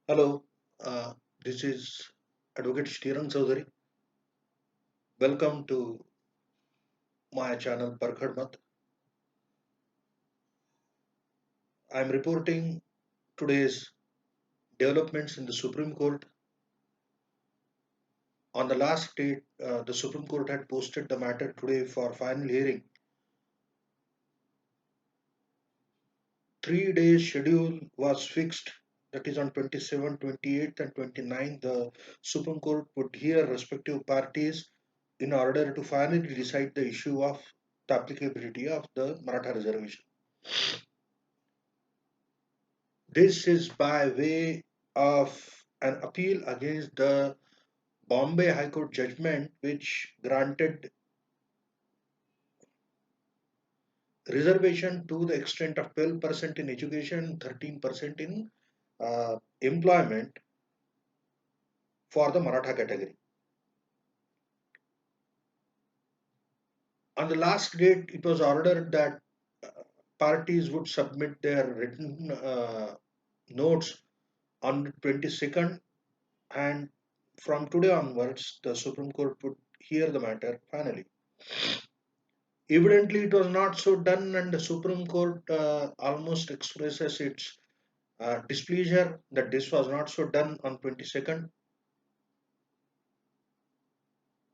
Hello, this is Advocate Shriram Chaudhary. Welcome to my channel Parkhad Mat. I am reporting today's developments in the Supreme Court. On the last date, the Supreme Court had posted the matter today for final hearing. 3 days schedule was fixed, that is on 27th, 28th, and 29th. The Supreme Court would hear respective parties in order to finally decide the issue of the applicability of the Maratha reservation. This is by way of an appeal against the Bombay High Court judgment, which granted reservation to the extent of 12% in education, 13% in employment for the Maratha category. On the last date, it was ordered that parties would submit their written notes on the 22nd, and from today onwards, the Supreme Court would hear the matter finally. Evidently, it was not so done, and the Supreme Court almost expresses its displeasure that this was not so done on 22nd.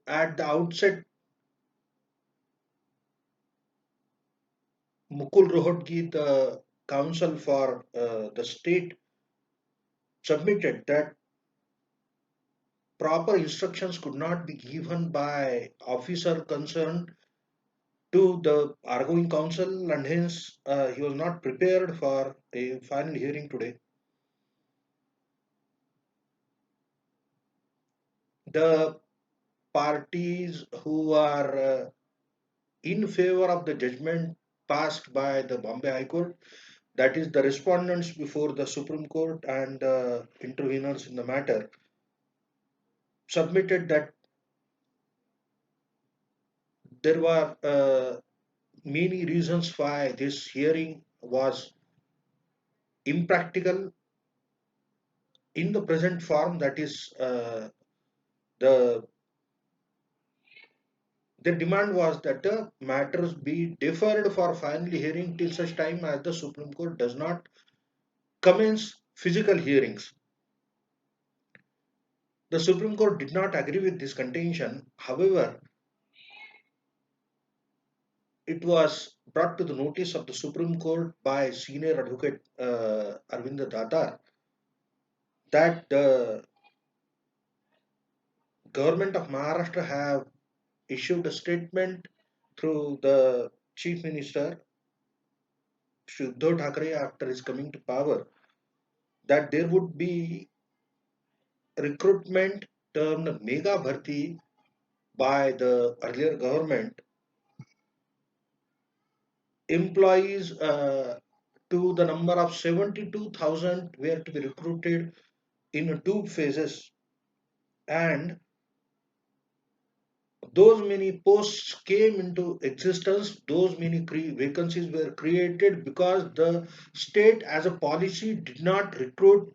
At the outset, Mukul Rohatgi, the counsel for the state, submitted that proper instructions could not be given by officer concerned to the arguing counsel, and hence he was not prepared for a final hearing today. The parties who are in favor of the judgment passed by the Bombay High Court, that is, the respondents before the Supreme Court and the interveners in the matter, submitted that there were many reasons why this hearing was impractical in the present form, that is, the their demand was that the matters be deferred for final hearing till such time as the Supreme Court does not commence physical hearings. The Supreme Court did not agree with this contention. However, it was brought to the notice of the Supreme Court by senior advocate Arvind Datar that the government of Maharashtra have issued a statement through the Chief Minister Shri Uddhav Thackeray after his coming to power that there would be recruitment termed Mega Bharti by the earlier government. Employees to the number of 72,000 were to be recruited in two phases, and those many posts came into existence, those many vacancies were created because the state as a policy did not recruit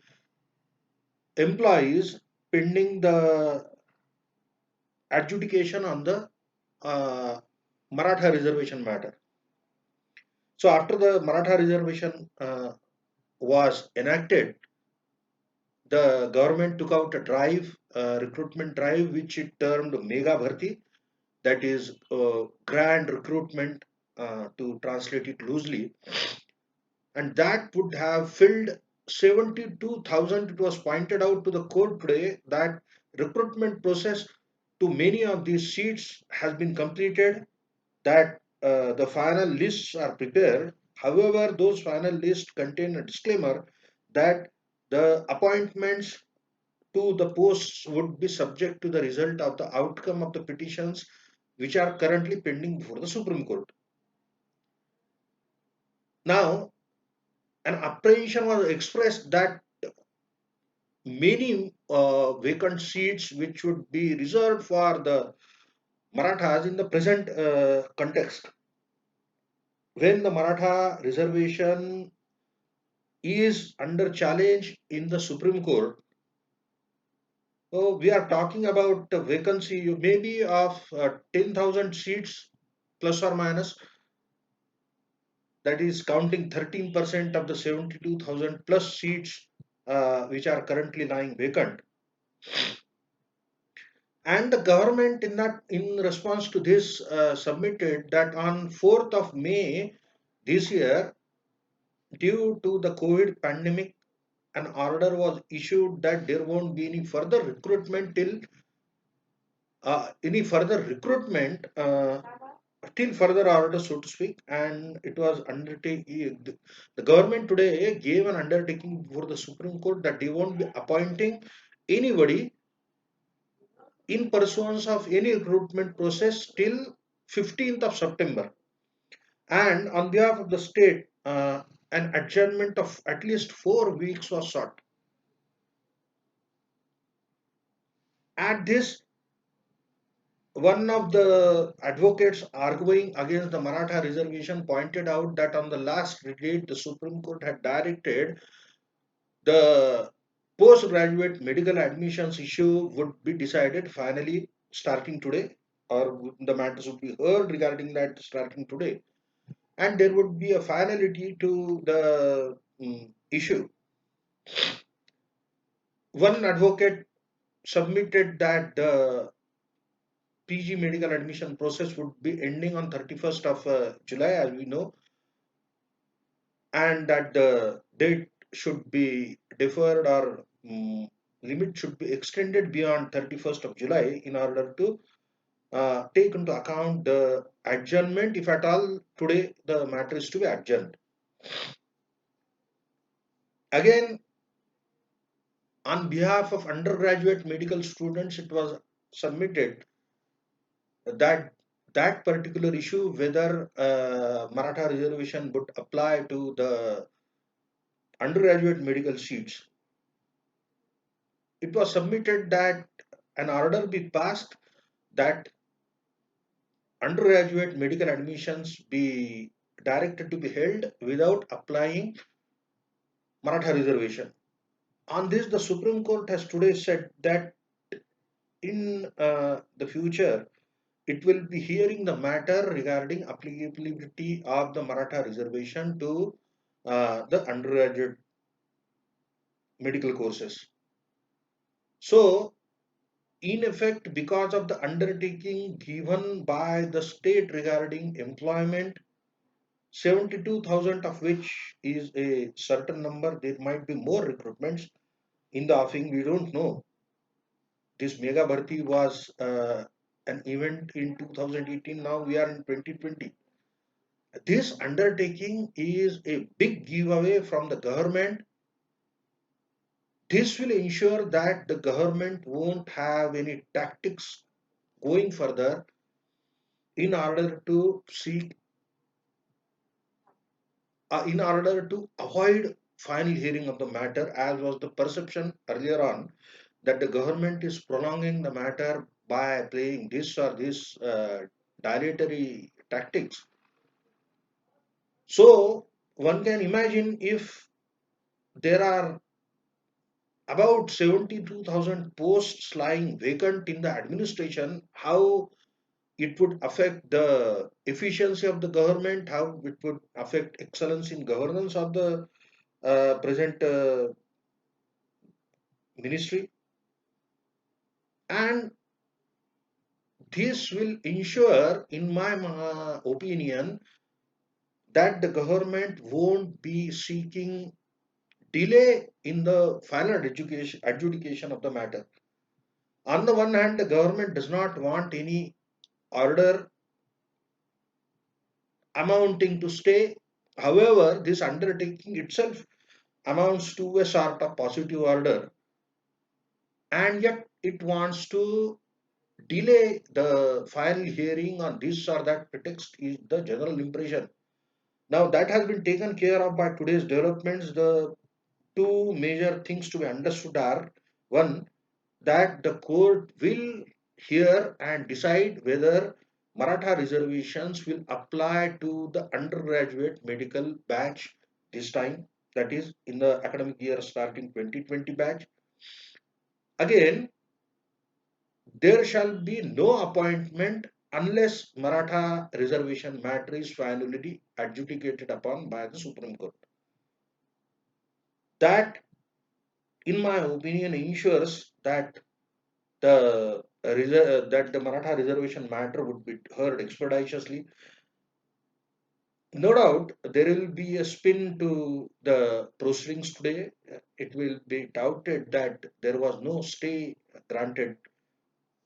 employees pending the adjudication on the uh, Maratha reservation matter. So after the Maratha reservation was enacted, the government took out a drive, recruitment drive, which it termed Mega Bharti, that is grand recruitment to translate it loosely, and that would have filled 72,000. It was pointed out to the court today that recruitment process to many of these seats has been completed, that the final lists are prepared. However, those final lists contain a disclaimer that the appointments to the posts would be subject to the result of the outcome of the petitions which are currently pending before the Supreme Court. Now, an apprehension was expressed that many vacant seats which would be reserved for the Marathas in the present context, when the Maratha reservation is under challenge in the Supreme Court. So we are talking about a vacancy maybe of 10,000 seats plus or minus, that is counting 13% of the 72,000 plus seats which are currently lying vacant. And the government in response to this submitted that on 4th of May this year, due to the COVID pandemic, an order was issued that there won't be any further recruitment till further order, so to speak. And it was undertaken. The government today gave an undertaking before the Supreme Court that they won't be appointing anybody in pursuance of any recruitment process till 15th of September. And on behalf of the state, an adjournment of at least 4 weeks was sought. At this, one of the advocates arguing against the Maratha reservation pointed out that on the last date, the Supreme Court had directed the postgraduate medical admissions issue would be decided finally starting today, or the matters would be heard regarding that starting today, and there would be a finality to the issue. One advocate submitted that the PG medical admission process would be ending on 31st of July, as we know, and that the date should be deferred, or limit should be extended beyond 31st of July in order to take into account the adjournment, if at all today the matter is to be adjourned. Again, on behalf of undergraduate medical students, it was submitted that that particular issue, whether Maratha reservation would apply to the undergraduate medical seats, it was submitted that an order be passed that undergraduate medical admissions be directed to be held without applying Maratha reservation. On this, the Supreme Court has today said that in the future, it will be hearing the matter regarding applicability of the Maratha reservation to the undergraduate medical courses. So, in effect, because of the undertaking given by the state regarding employment, 72,000 of which is a certain number, there might be more recruitments in the offing, we don't know. This mega bharti was an event in 2018, now we are in 2020. This undertaking is a big giveaway from the government. This will ensure that the government won't have any tactics going further in order to seek, in order to avoid final hearing of the matter, as was the perception earlier on that the government is prolonging the matter by playing this or this dilatory tactics. So one can imagine if there are about 72,000 posts lying vacant in the administration, how it would affect the efficiency of the government, how it would affect excellence in governance of the present ministry. And this will ensure, in my opinion, that the government won't be seeking delay in the final adjudication of the matter. On the one hand, the government does not want any order amounting to stay. However, this undertaking itself amounts to a sort of positive order, and yet it wants to delay the final hearing on this or that pretext, is the general impression. Now, that has been taken care of by today's developments. The two major things to be understood are: one, that the court will hear and decide whether Maratha reservations will apply to the undergraduate medical batch this time. that is in the academic year starting 2020 batch. Again, there shall be no appointment unless Maratha reservation matter is finally adjudicated upon by the Supreme Court. That, in my opinion, ensures that that the Maratha reservation matter would be heard expeditiously. No doubt, there will be a spin to the proceedings today. It will be doubted that there was no stay granted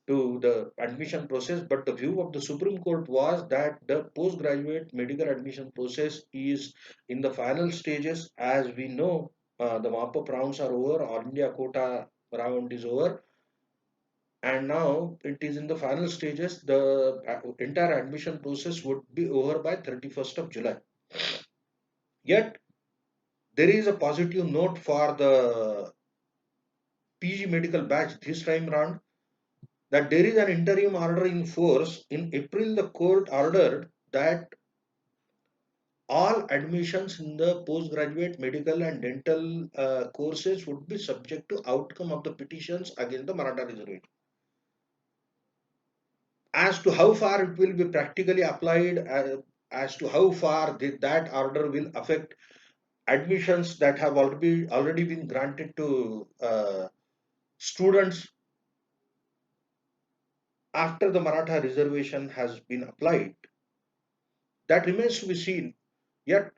to the admission process, but the view of the Supreme Court was that the postgraduate medical admission process is in the final stages. As we know, the mop-up rounds are over, All India quota round is over, and now it is in the final stages. The entire admission process would be over by 31st of July. Yet, there is a positive note for the PG medical batch this time round, that there is an interim order in force. In April, the court ordered that all admissions in the postgraduate medical and dental courses would be subject to outcome of the petitions against the Maratha reservation. As to how far it will be practically applied, as to how far that order will affect admissions that have already been granted to students after the Maratha reservation has been applied, that remains to be seen. Yet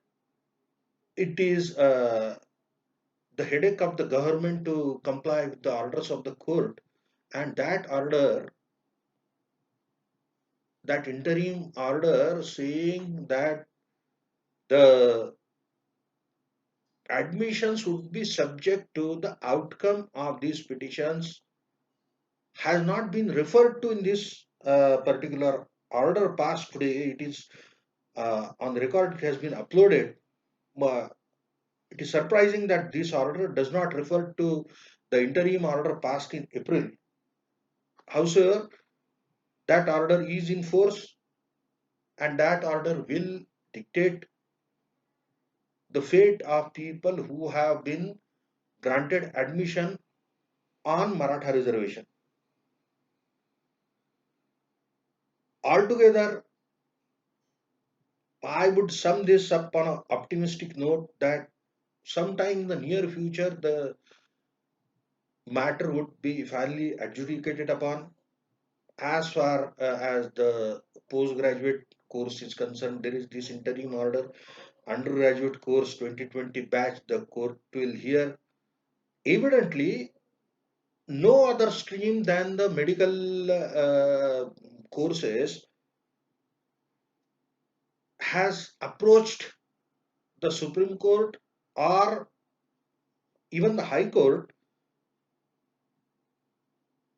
it is the headache of the government to comply with the orders of the court, and that order, that interim order saying that the admissions would be subject to the outcome of these petitions, has not been referred to in this particular order passed today. It is on the record, it has been uploaded. Uh, it is surprising that this order does not refer to the interim order passed in April. However, that order is in force, and that order will dictate the fate of people who have been granted admission on Maratha reservation. Altogether, I would sum this up on an optimistic note that sometime in the near future, the matter would be finally adjudicated upon. As far as the postgraduate course is concerned, there is this interim order. Undergraduate course 2020 batch, the court will hear. Evidently, no other stream than the medical courses has approached the Supreme Court or even the High Court.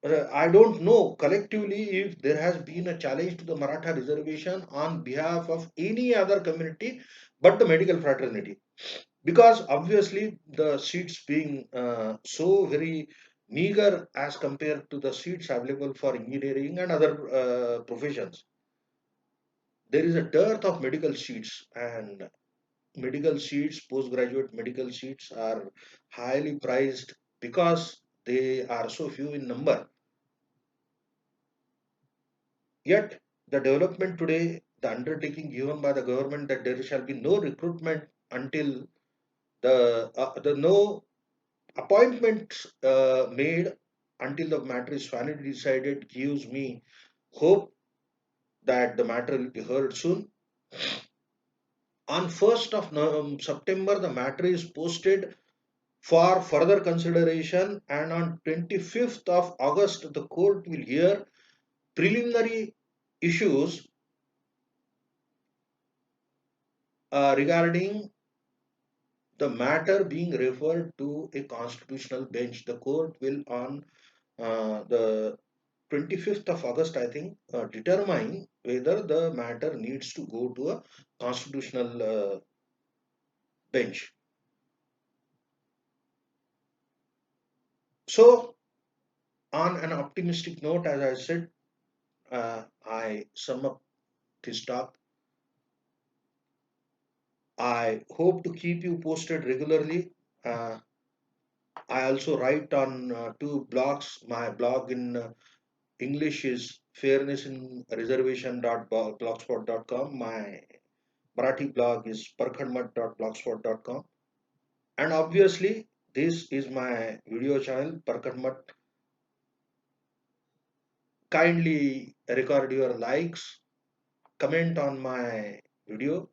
I don't know collectively if there has been a challenge to the Maratha reservation on behalf of any other community but the medical fraternity, because obviously the seats being so very meager as compared to the seats available for engineering and other professions, there is a dearth of medical seats, and medical seats, postgraduate medical seats, are highly prized because they are so few in number. Yet the development today, the undertaking given by the government that there shall be no recruitment until the no appointments made until the matter is finally decided, gives me hope that the matter will be heard soon. On 1st of September, the matter is posted for further consideration, and on 25th of August, the court will hear preliminary issues regarding the matter being referred to a constitutional bench. The court will, on the 25th of August, I think, determine whether the matter needs to go to a constitutional bench. So, on an optimistic note, as I said, I sum up this talk. I hope to keep you posted regularly. Uh, I also write on two blogs. My blog in English is fairnessinreservation.blogspot.com. My Marathi blog is parkhanmat.blogspot.com. And obviously, this is my video channel, Parkhanmat. Kindly record your likes, comment on my video,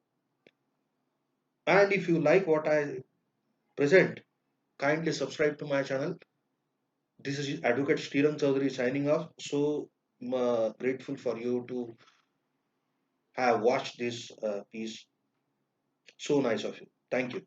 and if you like what I present, kindly subscribe to my channel. This is Advocate Steeran Chaudhary signing off. So grateful for you to have watched this piece. So nice of you. Thank you.